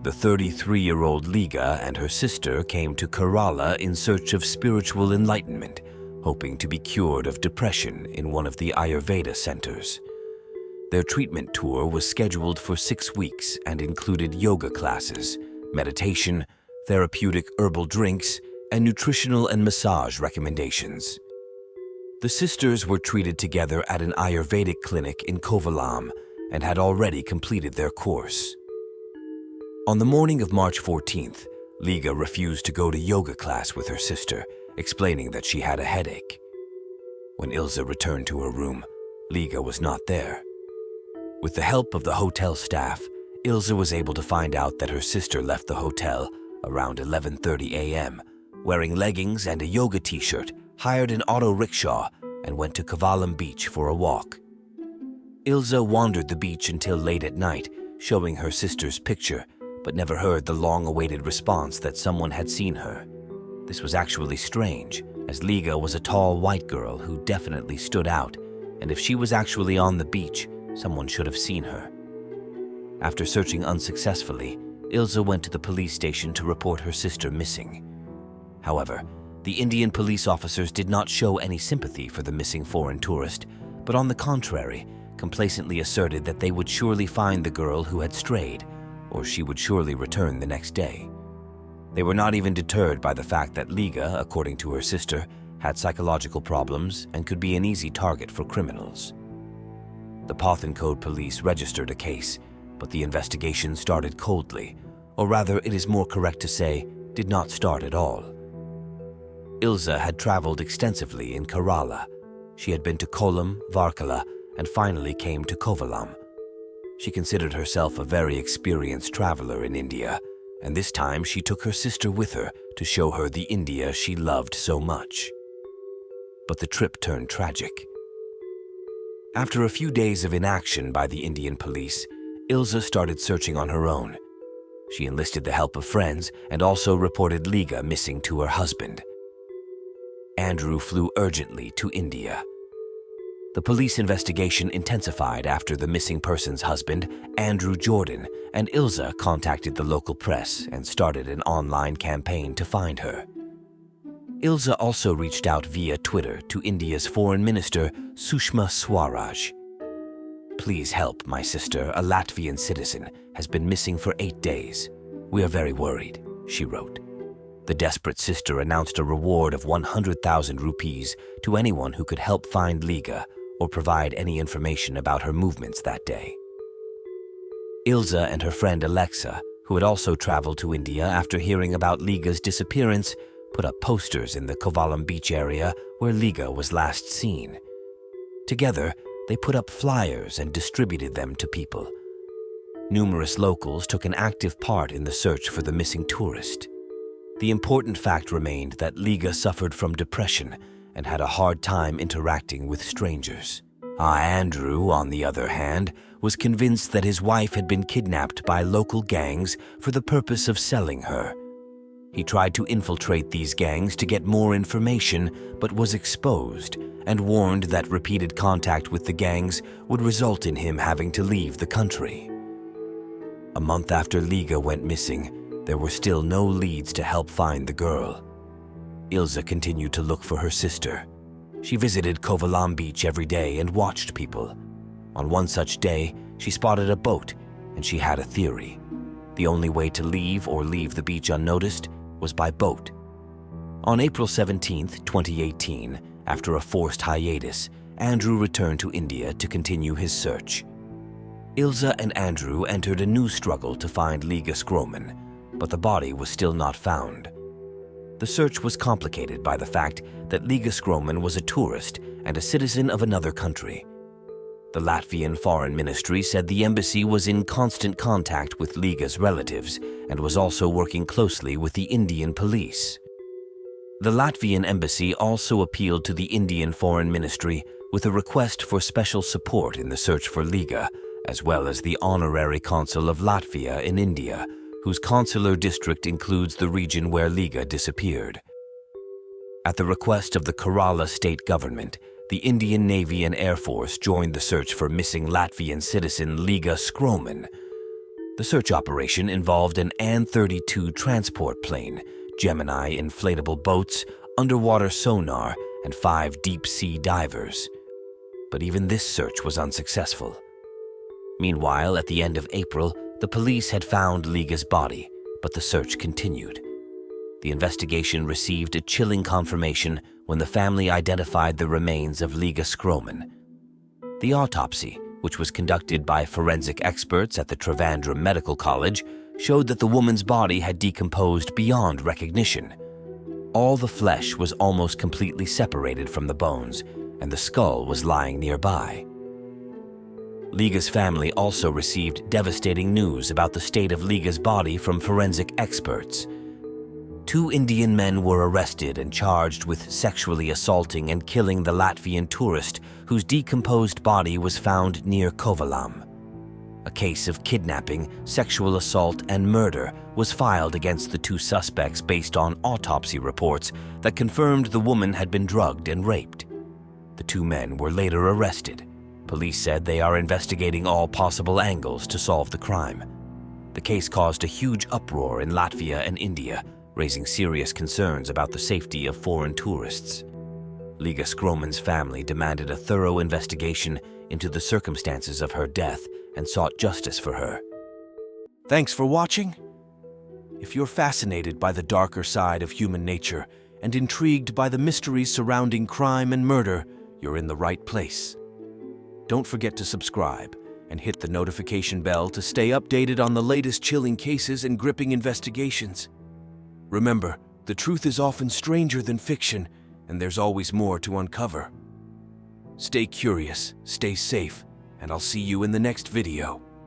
The 33-year-old Liga and her sister came to Kerala in search of spiritual enlightenment, hoping to be cured of depression in one of the Ayurveda centers. Their treatment tour was scheduled for 6 weeks and included yoga classes, meditation, therapeutic herbal drinks, and nutritional and massage recommendations. The sisters were treated together at an Ayurvedic clinic in Kovalam and had already completed their course. On the morning of March 14th, Liga refused to go to yoga class with her sister, explaining that she had a headache. When Ilza returned to her room, Liga was not there. With the help of the hotel staff, Ilza was able to find out that her sister left the hotel around 11:30 a.m., wearing leggings and a yoga t-shirt, hired an auto rickshaw, and went to Kovalam Beach for a walk. Ilza wandered the beach until late at night, showing her sister's picture, but never heard the long-awaited response that someone had seen her. This was actually strange, as Liga was a tall white girl who definitely stood out, and if she was actually on the beach, someone should have seen her. After searching unsuccessfully, Ilza went to the police station to report her sister missing. However, the Indian police officers did not show any sympathy for the missing foreign tourist, but on the contrary, complacently asserted that they would surely find the girl who had strayed, or she would surely return the next day. They were not even deterred by the fact that Liga, according to her sister, had psychological problems and could be an easy target for criminals. The Pathankot police registered a case, but the investigation started coldly, or rather it is more correct to say, did not start at all. Ilza had traveled extensively in Kerala. She had been to Kollam, Varkala, and finally came to Kovalam. She considered herself a very experienced traveler in India, and this time she took her sister with her to show her the India she loved so much. But the trip turned tragic. After a few days of inaction by the Indian police, Ilza started searching on her own. She enlisted the help of friends and also reported Liga missing to her husband. Andrew flew urgently to India. The police investigation intensified after the missing person's husband, Andrew Jordan, and Ilza contacted the local press and started an online campaign to find her. Ilza also reached out via Twitter to India's Foreign Minister, Sushma Swaraj. "Please help my sister, a Latvian citizen, has been missing for 8 days. We are very worried," she wrote. The desperate sister announced a reward of 100,000 rupees to anyone who could help find Liga or provide any information about her movements that day. Ilza and her friend Alexa, who had also traveled to India after hearing about Liga's disappearance, put up posters in the Kovalam beach area where Liga was last seen. Together, they put up flyers and distributed them to people. Numerous locals took an active part in the search for the missing tourist. The important fact remained that Liga suffered from depression and had a hard time interacting with strangers. Andrew, on the other hand, was convinced that his wife had been kidnapped by local gangs for the purpose of selling her. He tried to infiltrate these gangs to get more information, but was exposed and warned that repeated contact with the gangs would result in him having to leave the country. A month after Liga went missing, there were still no leads to help find the girl. Ilza continued to look for her sister. She visited Kovalam Beach every day and watched people. On one such day, she spotted a boat, and she had a theory. The only way to leave or leave the beach unnoticed was by boat. On April 17, 2018, after a forced hiatus, Andrew returned to India to continue his search. Ilza and Andrew entered a new struggle to find Liga Skroman, but the body was still not found. The search was complicated by the fact that Liga Skroman was a tourist and a citizen of another country. The Latvian Foreign Ministry said the embassy was in constant contact with Liga's relatives and was also working closely with the Indian police. The Latvian embassy also appealed to the Indian Foreign Ministry with a request for special support in the search for Liga, as well as the honorary consul of Latvia in India, whose consular district includes the region where Liga disappeared. At the request of the Kerala state government, the Indian Navy and Air Force joined the search for missing Latvian citizen Liga Skroman. The search operation involved an An-32 transport plane, Gemini inflatable boats, underwater sonar, and 5 deep-sea divers. But even this search was unsuccessful. Meanwhile, at the end of April, the police had found Liga's body, but the search continued. The investigation received a chilling confirmation when the family identified the remains of Liga Skroman. The autopsy, which was conducted by forensic experts at the Trivandrum Medical College, showed that the woman's body had decomposed beyond recognition. All the flesh was almost completely separated from the bones, and the skull was lying nearby. Liga's family also received devastating news about the state of Liga's body from forensic experts. 2 Indian men were arrested and charged with sexually assaulting and killing the Latvian tourist whose decomposed body was found near Kovalam. A case of kidnapping, sexual assault, and murder was filed against the 2 suspects based on autopsy reports that confirmed the woman had been drugged and raped. The 2 men were later arrested. Police said they are investigating all possible angles to solve the crime. The case caused a huge uproar in Latvia and India, raising serious concerns about the safety of foreign tourists. Liga Skroman's family demanded a thorough investigation into the circumstances of her death and sought justice for her. Thanks for watching. If you're fascinated by the darker side of human nature and intrigued by the mysteries surrounding crime and murder, you're in the right place. Don't forget to subscribe and hit the notification bell to stay updated on the latest chilling cases and gripping investigations. Remember, the truth is often stranger than fiction, and there's always more to uncover. Stay curious, stay safe, and I'll see you in the next video.